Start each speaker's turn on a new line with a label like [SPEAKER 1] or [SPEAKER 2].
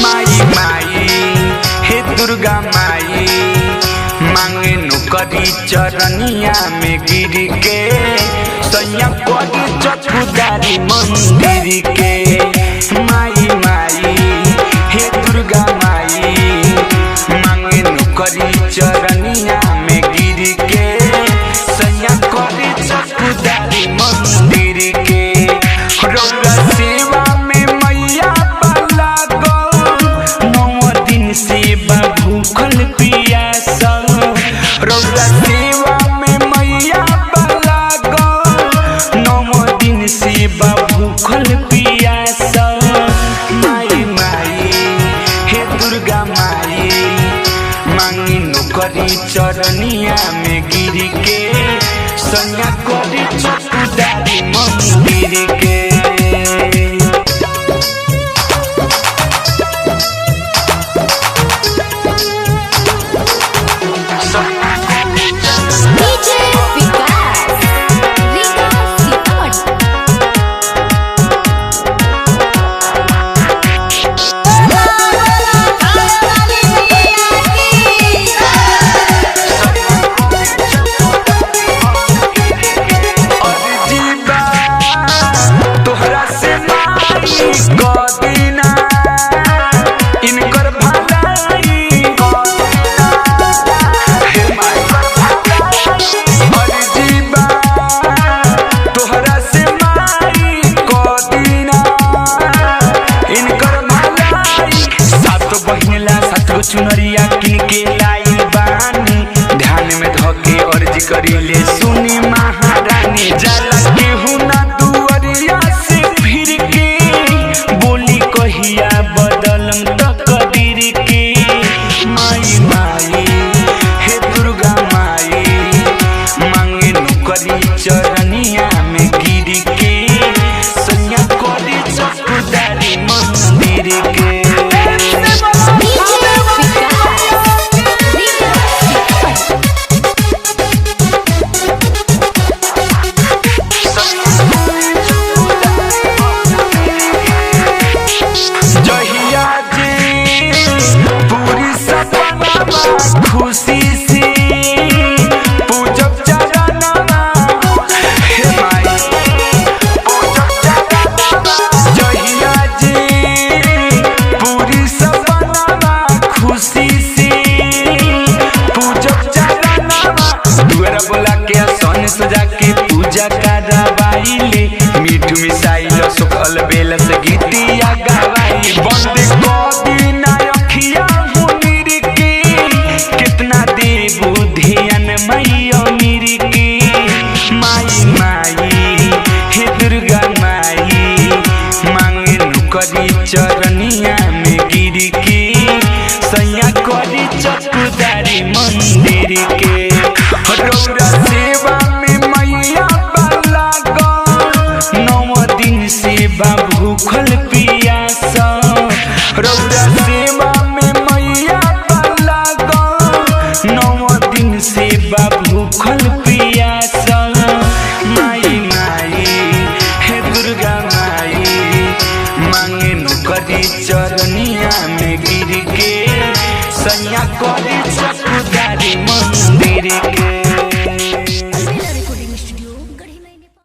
[SPEAKER 1] माई माई हे दुर्गा माई मांगे नुकरी चरनिया में गिर के सैया पड़ी चौकीदारी मंदिर के। माई माई हे दुर्गा माई मांगे नुकरी चरनिया में गिर के सैया पड़ी चौकीदारी मंदिर के। रौरा सेवा में मैया बाला गो 9 दिन सेवा भूखल पियासल। रौरा सेवा में मैया बाला गो 9 दिन सेवा भूखल पियासल। माई माई हे दुर्गा माई मांगी नुकरी चरनिया में गिर के सैया करी चौकीदारी मंदिर के। चुनरिया किन के लाई बानी ध्यान में धके अर्जी करी ले सुनी महारानी। जाला केहू ना दुआरिया से फिर के बोली कहिया बदलम तकदीर के। माई माई हे दुर्गा माई मांगे नुकरी चरनिया में गिर के सैया करी चौकीदारी मंदिर के। खुशी से पूजब चरणवा हे माई पूजब चरणवा जहिया जी पूरी सपनवा खुशी से पूजब चरणवा। दुआरा बोला के सन सजा के पूजा करवाइले मीठू मिसाइल सुखल बेल से गीतिया गवाई। बंद कदी ना अखिया ध्यान मैया मेरी के